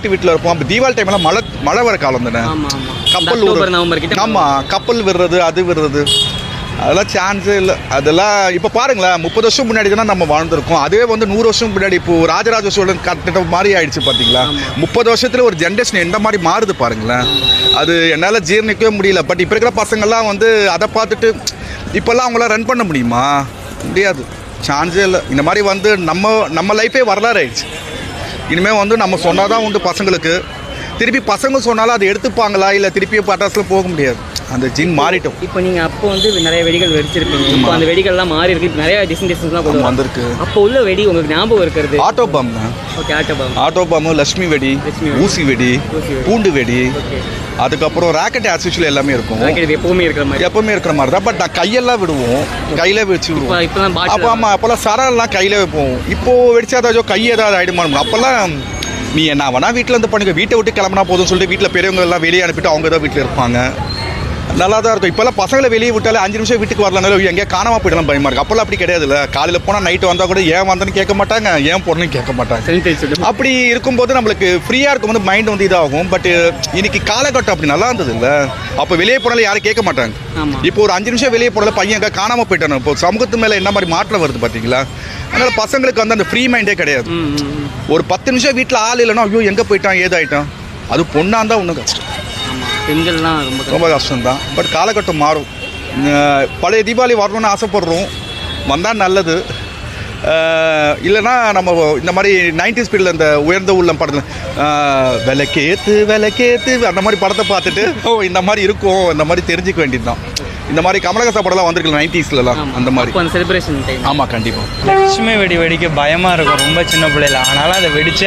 வீட்டில் இருப்போம். அப்போ தீபாவளி டைம்லாம் மழை வர காலம் தானே. கப்பல் ஆமாம், கப்பல் விடுறது அது விடுறது அதெல்லாம் சான்ஸே இல்லை. அதெல்லாம் இப்போ பாருங்களேன், 30 வருஷம் முன்னாடி தானே நம்ம வாழ்ந்துருக்கோம். அதே வந்து 100 வருஷம் முன்னாடி இப்போ ராஜராஜ சோழன் கட்டிட்ட மாதிரி ஆயிடுச்சு பார்த்தீங்களா. 30 வருஷத்துல ஒரு ஜென்ரேஷன் எந்த மாதிரி மாறுது பாருங்களேன். அது என்னால் ஜீர்ணிக்கவே முடியல. பட் இப்போ இருக்கிற பசங்கள்லாம் வந்து அதை பார்த்துட்டு இப்போல்லாம் அவங்களாம் ரன் பண்ண முடியுமா? முடியாது, சான்ஸே இல்லை. இந்த மாதிரி வந்து நம்ம லைஃபே வரலாறு ஆயிடுச்சு. இனிமேல் வந்து நம்ம சொன்னால் தான் உண்டு பசங்களுக்கு. திருப்பி பசங்க சொன்னாலும் அதை எடுத்துப்பாங்களா இல்லை திருப்பி பட்டாசுலாம் போக முடியாது. அந்த ஜீன் மாறிட்டோம். இப்போ நீங்கள் அப்போ வந்து நிறைய வெடிகள் வெடிச்சிருப்பீங்க. இப்போ அந்த வெடிகள்லாம் மாறி இருக்கு. இப்போ நிறைய டிஸ்டன்ஸ்லாம் கொண்டு வந்திருக்கு. அப்போ உள்ள வெடி உங்களுக்கு ஞாபகம் இருக்கிறது? ஆட்டோ பாம் தான். ஓகே, ஆட்டோ பாம்பு, லட்சுமி வெடி, ஊசி வெடி, பூண்டு வெடி, அதுக்கப்புறம் ராக்கெட் ஆக்சுவலி எல்லாமே இருக்கும். எப்பவுமே இருக்கிற மாதிரி தான். பட் நான் கையெல்லாம் விடுவோம், கையில வச்சு விடுவோம். அப்போ ஆமாம், அப்போல்லாம் சரெல்லாம் கையில வைப்போம். இப்போ வெடிச்சா ஏதாச்சும் கை ஏதாவது ஆயிடுமா? அப்போல்லாம் நீ என்ன வேணா வீட்டில் இருந்து பண்ணிக்க, வீட்டை விட்டு கிளம்புனா போதும்னு சொல்லிட்டு வீட்டில் பெரியவங்க எல்லாம் வெளியே அனுப்பிட்டு அவங்க தான் வீட்டில் இருப்பாங்க. நல்லா தான் இருக்கும். இப்போல்லாம் பசங்களை வெளியே விட்டாலே 5 நிமிஷம் வீட்டுக்கு வரலனாலும் எங்கேயா காணாமல் போயிடலாம் பயமா இருக்குது. அப்போல்லாம் அப்படி கிடையாதுல்ல. காலையில் போனால் நைட்டு வந்தால் கூட ஏன் வந்தேன்னு கேட்க மாட்டாங்க, ஏன் போடணும்னு கேட்க மாட்டாங்க. அப்படி இருக்கும்போது நம்மளுக்கு ஃப்ரீயாக இருக்கும்போது மைண்ட் வந்து இதாகும். பட் இன்னைக்கு காலகட்டம் அப்படி நல்லா இருந்தது இல்லை. அப்போ வெளியே போனாலும் யாரும் கேட்க மாட்டாங்க. இப்போ ஒரு 5 நிமிஷம் வெளியே போனால பையன் எங்கே காணாமல் போயிட்டானு. இப்போ சமூகத்து மேலே என்ன மாதிரி மாற்றம் வருது பார்த்தீங்களா. அதனால் பசங்களுக்கு வந்து அந்த ஃப்ரீ மைண்டே கிடையாது. ஒரு 10 நிமிஷம் வீட்டில் ஆள் இல்லைன்னா ஐயோ எங்கே போயிட்டான் ஏதாயிட்டான். அது பொண்ணாக இருந்தால் ஒன்றும் கஷ்டம், பெண்கள்லாம் ரொம்ப கஷ்டம்தான். பட் காலகட்டம் மாறும். பழைய தீபாவளி வரணும்னு ஆசைப்படுறோம், வந்தால் நல்லது. இல்லைன்னா நம்ம இந்த மாதிரி 90s ஸ்பீடில் இந்த உயர்ந்த உள்ளம் படத்தில் விளக்கேத்து அந்த மாதிரி படத்தை பார்த்துட்டு இந்த மாதிரி இருக்கும், இந்த மாதிரி தெரிஞ்சுக்க வேண்டியது தான். இந்த மாதிரி கமலஹாசன் படம்லாம் வந்திருக்கல 90sலாம், அந்த மாதிரி செலிப்ரேஷன் டைம். ஆமாம், கண்டிப்பாக. லட்சுமி வெடி வெடிக்க பயமாக இருக்கும் ரொம்ப சின்ன பிள்ளைல. ஆனாலும் அதை வெடிச்சு